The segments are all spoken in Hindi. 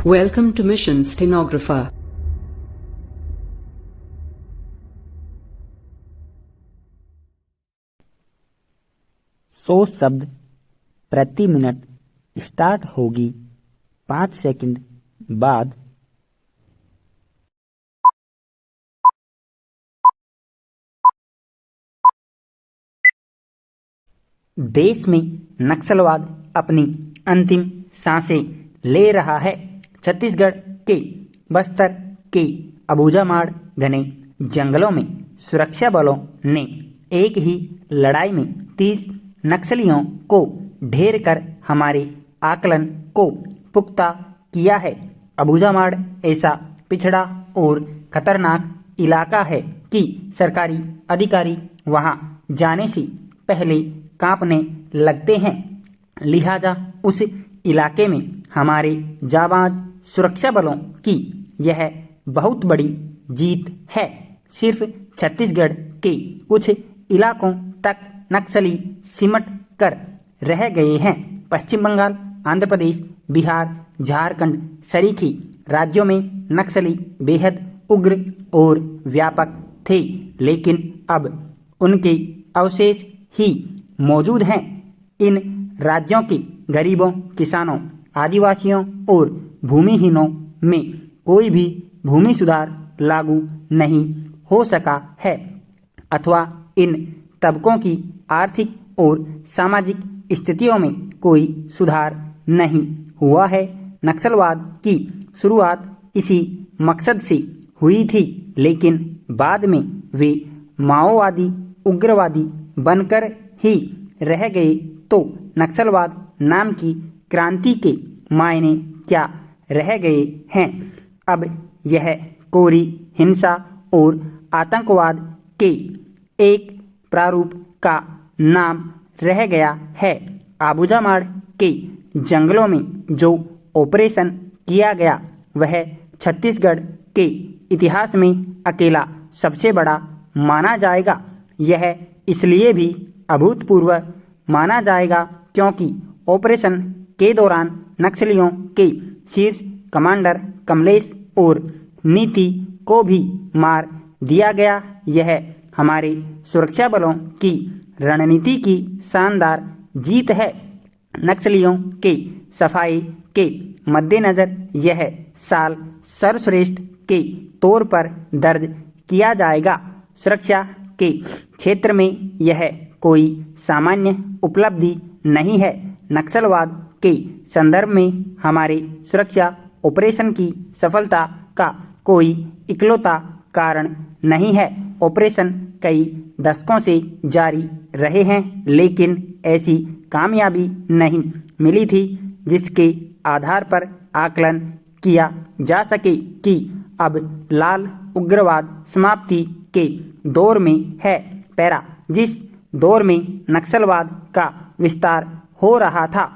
Welcome to Mission Stenographer. सौ शब्द प्रति मिनट स्टार्ट होगी 5 सेकंड बाद। देश में नक्सलवाद अपनी अंतिम सांसें ले रहा है। छत्तीसगढ़ के बस्तर के अबूझमाड़ घने जंगलों में सुरक्षा बलों ने एक ही लड़ाई में 30 नक्सलियों को ढेर कर हमारे आकलन को पुख्ता किया है। अबूझमाड़ ऐसा पिछड़ा और खतरनाक इलाका है कि सरकारी अधिकारी वहां जाने से पहले कांपने लगते हैं। लिहाजा उस इलाके में हमारे जाबाज सुरक्षा बलों की यह बहुत बड़ी जीत है। सिर्फ छत्तीसगढ़ के कुछ इलाकों तक नक्सली सिमट कर रह गए हैं। पश्चिम बंगाल, आंध्र प्रदेश, बिहार, झारखंड सरीखे राज्यों में नक्सली बेहद उग्र और व्यापक थे, लेकिन अब उनके अवशेष ही मौजूद हैं। इन राज्यों के गरीबों, किसानों, आदिवासियों और भूमिहीनों में कोई भी भूमि सुधार लागू नहीं हो सका है अथवा इन तबकों की आर्थिक और सामाजिक स्थितियों में कोई सुधार नहीं हुआ है। नक्सलवाद की शुरुआत इसी मकसद से हुई थी, लेकिन बाद में वे माओवादी उग्रवादी बनकर ही रह गए। तो नक्सलवाद नाम की क्रांति के मायने क्या रह गए हैं? अब यह कोरी हिंसा और आतंकवाद के एक प्रारूप का नाम रह गया है। अबूझमाड़ के जंगलों में जो ऑपरेशन किया गया वह छत्तीसगढ़ के इतिहास में अकेला सबसे बड़ा माना जाएगा। यह इसलिए भी अभूतपूर्व माना जाएगा क्योंकि ऑपरेशन के दौरान नक्सलियों के शीर्ष कमांडर कमलेश और नीति को भी मार दिया गया। यह हमारे सुरक्षा बलों की रणनीति की शानदार जीत है। नक्सलियों के सफाई के मद्देनजर यह साल सर्वश्रेष्ठ के तौर पर दर्ज किया जाएगा। सुरक्षा के क्षेत्र में यह कोई सामान्य उपलब्धि नहीं है। नक्सलवाद के संदर्भ में हमारे सुरक्षा ऑपरेशन की सफलता का कोई इकलौता कारण नहीं है। ऑपरेशन कई दशकों से जारी रहे हैं, लेकिन ऐसी कामयाबी नहीं मिली थी जिसके आधार पर आकलन किया जा सके कि अब लाल उग्रवाद समाप्ति के दौर में है। पैरा जिस दौर में नक्सलवाद का विस्तार हो रहा था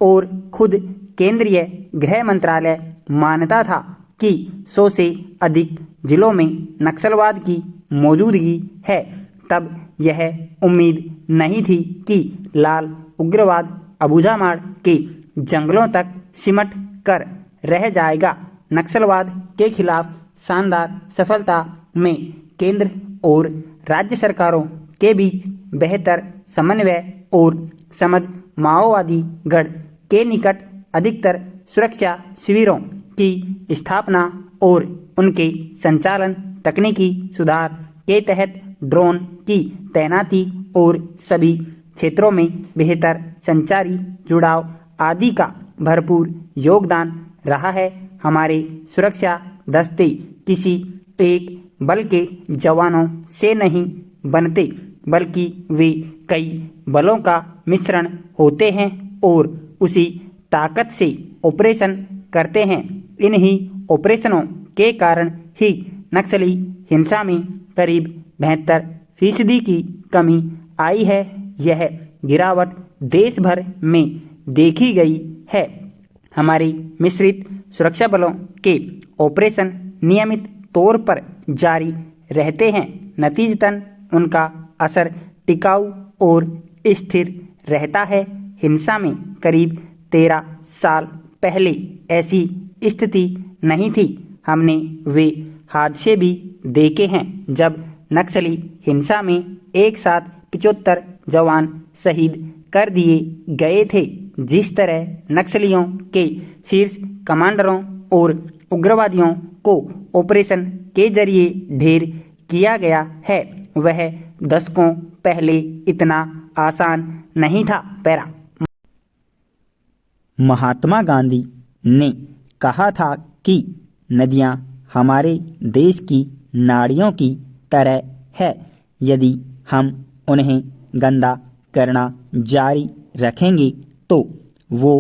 और खुद केंद्रीय गृह मंत्रालय मानता था कि 100 से अधिक जिलों में नक्सलवाद की मौजूदगी है, तब यह उम्मीद नहीं थी कि लाल उग्रवाद अबूझमाड़ के जंगलों तक सिमट कर रह जाएगा। नक्सलवाद के खिलाफ शानदार सफलता में केंद्र और राज्य सरकारों के बीच बेहतर समन्वय और समझ, माओवादी गढ़ के निकट अधिकतर सुरक्षा शिविरों की स्थापना और उनके संचालन, तकनीकी सुधार के तहत ड्रोन की तैनाती और सभी क्षेत्रों में बेहतर संचारी जुड़ाव आदि का भरपूर योगदान रहा है। हमारे सुरक्षा दस्ते किसी एक बल के जवानों से नहीं बनते, बल्कि वे कई बलों का मिश्रण होते हैं और उसी ताकत से ऑपरेशन करते हैं। इन्हीं ऑपरेशनों के कारण ही नक्सली हिंसा में करीब 72% की कमी आई है। यह गिरावट देश भर में देखी गई है। हमारे मिश्रित सुरक्षा बलों के ऑपरेशन नियमित तौर पर जारी रहते हैं। नतीजतन उनका असर टिकाऊ और स्थिर रहता है। हिंसा में करीब 13 साल पहले ऐसी स्थिति नहीं थी। हमने वे हादसे भी देखे हैं जब नक्सली हिंसा में एक साथ 75 जवान शहीद कर दिए गए थे। जिस तरह नक्सलियों के शीर्ष कमांडरों और उग्रवादियों को ऑपरेशन के जरिए ढेर किया गया है, वह दशकों पहले इतना आसान नहीं था। पैरा। महात्मा गांधी ने कहा था कि नदियाँ हमारे देश की नाड़ियों की तरह है। यदि हम उन्हें गंदा करना जारी रखेंगे तो वो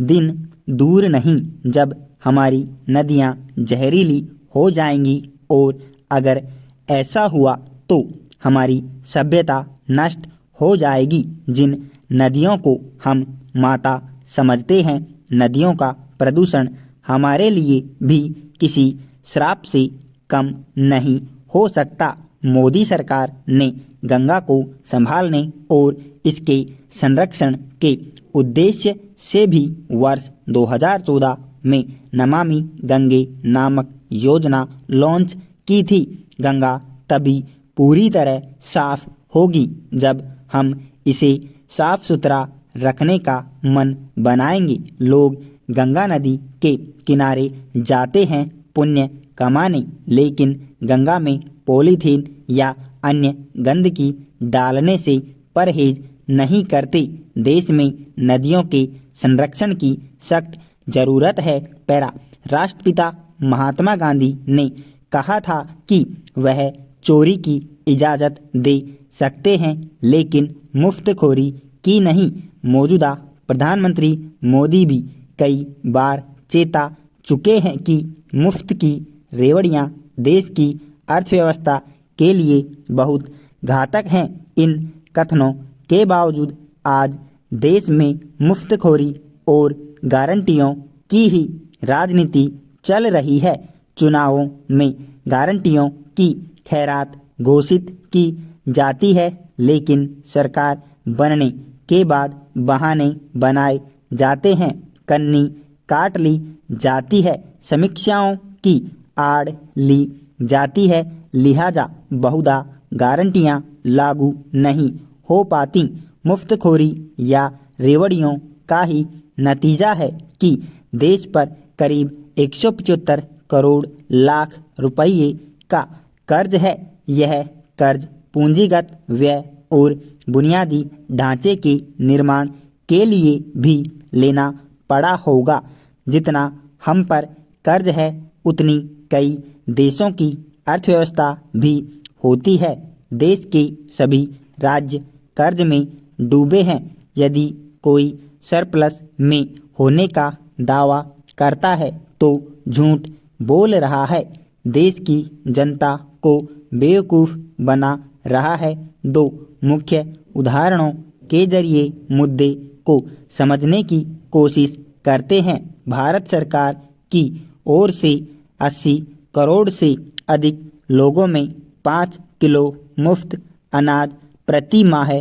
दिन दूर नहीं जब हमारी नदियाँ जहरीली हो जाएंगी, और अगर ऐसा हुआ तो हमारी सभ्यता नष्ट हो जाएगी। जिन नदियों को हम माता समझते हैं, नदियों का प्रदूषण हमारे लिए भी किसी श्राप से कम नहीं हो सकता। मोदी सरकार ने गंगा को संभालने और इसके संरक्षण के उद्देश्य से भी वर्ष 2014 में नमामि गंगे नामक योजना लॉन्च की थी। गंगा तभी पूरी तरह साफ होगी जब हम इसे साफ सुथरा रखने का मन बनाएंगे। लोग गंगा नदी के किनारे जाते हैं पुण्य कमाने, लेकिन गंगा में पॉलीथीन या अन्य गंदगी डालने से परहेज नहीं करते। देश में नदियों के संरक्षण की सख्त जरूरत है। पैरा। राष्ट्रपिता महात्मा गांधी ने कहा था कि वह चोरी की इजाज़त दे सकते हैं, लेकिन मुफ्तखोरी की नहीं। मौजूदा प्रधानमंत्री मोदी भी कई बार चेता चुके हैं कि मुफ्त की रेवड़ियां देश की अर्थव्यवस्था के लिए बहुत घातक हैं। इन कथनों के बावजूद आज देश में मुफ्तखोरी और गारंटियों की ही राजनीति चल रही है। चुनावों में गारंटियों की खैरात घोषित की जाती है, लेकिन सरकार बनने के बाद बहाने बनाए जाते हैं। कन्नी काट ली जाती है, समीक्षाओं की आड़ ली जाती है, लिहाजा बहुधा गारंटियां लागू नहीं हो पाती। मुफ्तखोरी या रेवड़ियों का ही नतीजा है कि देश पर करीब 175 करोड़ लाख रुपये का कर्ज है। यह कर्ज पूंजीगत व्यय और बुनियादी ढांचे के निर्माण के लिए भी लेना पड़ा होगा। जितना हम पर कर्ज है, उतनी कई देशों की अर्थव्यवस्था भी होती है। देश के सभी राज्य कर्ज में डूबे हैं। यदि कोई सरप्लस में होने का दावा करता है तो झूठ बोल रहा है, देश की जनता को बेवकूफ़ बना रहा है। दो मुख्य उदाहरणों के जरिए मुद्दे को समझने की कोशिश करते हैं। भारत सरकार की ओर से 80 करोड़ से अधिक लोगों में 5 किलो मुफ्त अनाज प्रति माह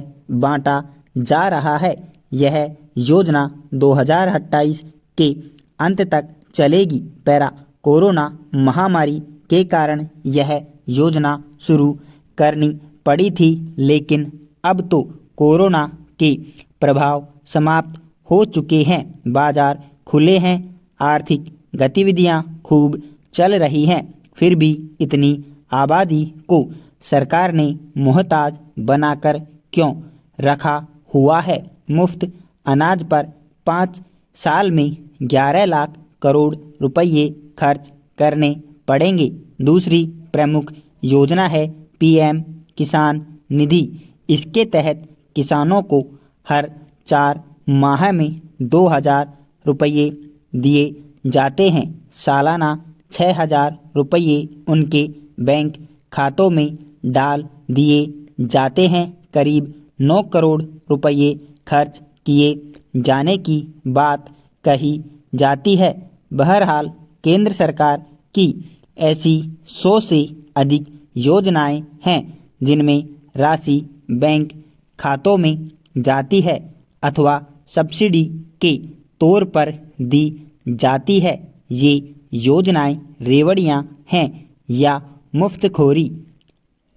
बांटा जा रहा है। यह योजना 2028 के अंत तक चलेगी। पैरा। कोरोना महामारी के कारण यह योजना शुरू करनी पड़ी थी, लेकिन अब तो कोरोना के प्रभाव समाप्त हो चुके हैं। बाजार खुले हैं, आर्थिक गतिविधियां खूब चल रही हैं। फिर भी इतनी आबादी को सरकार ने मोहताज बनाकर क्यों रखा हुआ है? मुफ्त अनाज पर 5 साल में 11 लाख करोड़ रुपये खर्च करने पड़ेंगे। दूसरी प्रमुख योजना है पीएम किसान निधि। इसके तहत किसानों को हर 4 माह में 2,000 रुपये दिए जाते हैं। सालाना 6,000 रुपये उनके बैंक खातों में डाल दिए जाते हैं। करीब 9 करोड़ रुपये खर्च किए जाने की बात कही जाती है। बहरहाल केंद्र सरकार की ऐसी 100 से अधिक योजनाएं हैं जिनमें राशि बैंक खातों में जाती है अथवा सब्सिडी के तौर पर दी जाती है। ये योजनाएं रेवड़ियां हैं या मुफ्तखोरी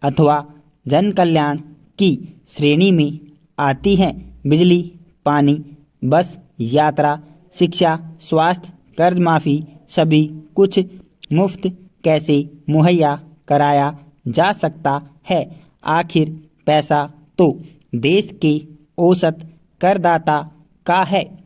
अथवा जन कल्याण की श्रेणी में आती हैं। बिजली, पानी, बस यात्रा, शिक्षा, स्वास्थ्य, कर्ज माफ़ी सभी कुछ मुफ्त कैसे मुहैया कराया जा सकता है? आखिर पैसा तो देश के औसत करदाता का है।